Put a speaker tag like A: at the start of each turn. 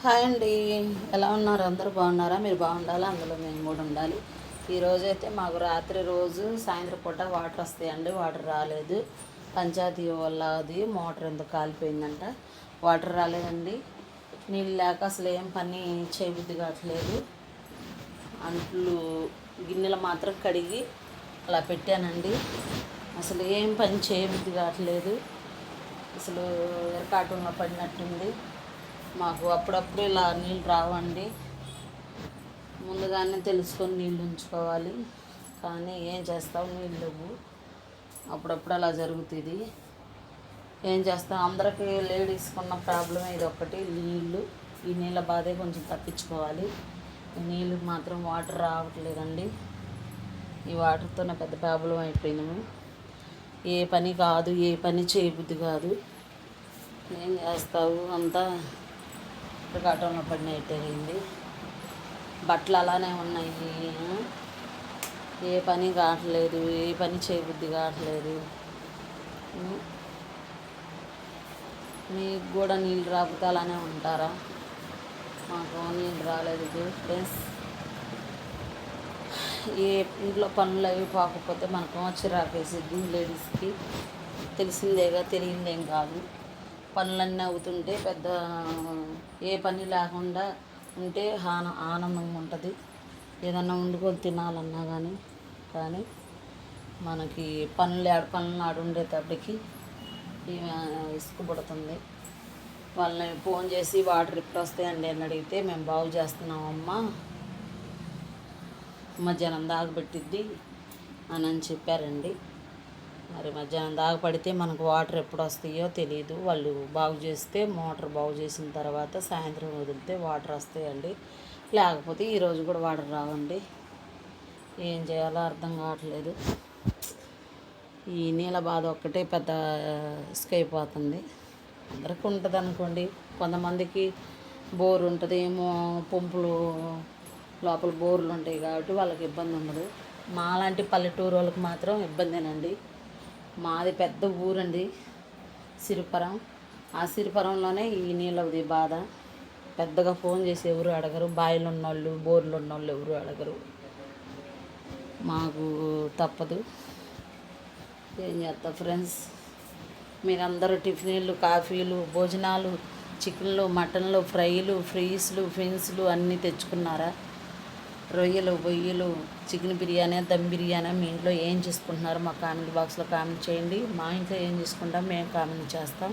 A: Hi అండి. ఎలా ఉన్నారు? అందరూ బాగున్నారా? మీరు బాగుండాలి, అందులో మేము కూడా ఉండాలి. ఈరోజైతే మాకు రాత్రి రోజు సాయంత్రం పూట వాటర్ వస్తాయండి. వాటర్ రాలేదు. పంచాయతీ వల్ల అది మోటార్ ఎందుకు కాలిపోయిందంట. వాటర్ రాలేదండి. నీళ్ళు లేక అసలు ఏం పని చేయబుద్ధి కావట్లేదు. అంట్లు గిన్నెలు మాత్రం కడిగి అలా పెట్టానండి. అసలు ఏం పని చేయబుద్ధి కావట్లేదు. అసలు ఎరకాటంలో పడినట్టుంది. మాకు అప్పుడప్పుడు ఇలా నీళ్ళు రావండి. ముందుగానే తెలుసుకొని నీళ్ళు ఉంచుకోవాలి. కానీ ఏం చేస్తాం, నీళ్ళు లేవు. అప్పుడప్పుడు అలా జరుగుతుంది. ఏం చేస్తాం, అందరికీ లేడీస్కి ఉన్న ప్రాబ్లమే ఇది ఒక్కటి, నీళ్ళు. ఈ నీళ్ళ బాధే కొంచెం తప్పించుకోవాలి. ఈ నీళ్ళు మాత్రం వాటర్ రావట్లేదండి. ఈ వాటర్తోనే పెద్ద ప్రాబ్లం అయిపోయినాము. ఏ పని కాదు, ఏ పని చేయబుద్ధి కాదు. ఏం చేస్తావు, అంతా కాటంలో పడినట్టయింది. బట్టలు అలానే ఉన్నాయి. ఏ పని కావట్లేదు, ఏ పని చేయబుద్ధి కావట్లేదు. మీకు కూడా నీళ్ళు రాకపోతే అలానే ఉంటారా? మాకు నీళ్ళు రాలేదు ఫ్రెండ్స్. ఏ ఇంట్లో పనులు అవి పోకపోతే మనకు చిరాకేసిద్ది. లేడీస్కి తెలిసిందేగా, తెలియదేం కాదు. పనులన్నీ అవుతుంటే పెద్ద ఏ పని లేకుండా ఉంటే ఆనందంగా ఉంటుంది. ఏదన్నా వండుకొని తినాలన్నా కానీ మనకి పనులు ఆడు ఉండేటప్పటికి ఇసుకుపడుతుంది. వాళ్ళని ఫోన్ చేసి వాటర్ ఎప్పుడు వస్తాయండి అని అడిగితే, మేము బాగు చేస్తున్నామమ్మా, మధ్యాహ్నం దాకా పెట్టిద్ది అని చెప్పారండి. మరి మధ్యాహ్నం దాకా పడితే మనకు వాటర్ ఎప్పుడు వస్తాయో తెలియదు. వాళ్ళు బాగు చేస్తే, మోటార్ బాగు చేసిన తర్వాత సాయంత్రం వదిలితే వాటర్ వస్తాయండి. లేకపోతే ఈరోజు కూడా వాటర్ రావండి. ఏం చేయాలో అర్థం కావట్లేదు. ఈ నీళ్ళ బాధ ఒక్కటే పెద్ద ఇసుకైపోతుంది. అందరికీ ఉంటుంది అనుకోండి. కొంతమందికి బోర్ ఉంటుంది, ఏమో పంపులు లోపల బోర్లు ఉంటాయి కాబట్టి వాళ్ళకి ఇబ్బంది ఉండదు. మాలాంటి పల్లెటూరు వాళ్ళకి మాత్రం ఇబ్బందేనండి. మాది పెద్ద ఊరండి, సిరిపురం. ఆ సిరిపురంలోనే ఈ నీళ్ళది బాధ. పెద్దగా ఫోన్ చేసి ఎవరు అడగరు. బాయిలు ఉన్నోళ్ళు, బోర్లు ఉన్నోళ్ళు ఎవరు అడగరు. మాకు తప్పదు. ఏం చేస్తా ఫ్రెండ్స్. మీరందరూ టిఫిన్లు, కాఫీలు, భోజనాలు, చికెన్లు, మటన్లు, ఫ్రైలు, ఫ్రీస్లు, ఫిన్స్లు అన్నీ తెచ్చుకున్నారా? రొయ్యలు, బొయ్యలు, చికెన్ బిర్యానీ, దమ్ బిర్యానీ మీ ఇంట్లో ఏం చేసుకుంటున్నారో మా కామెంట్ బాక్స్లో కామెంట్ చేయండి. మా ఇంట్లో ఏం చేసుకుంటాం మేము కామెంట్ చేస్తాం.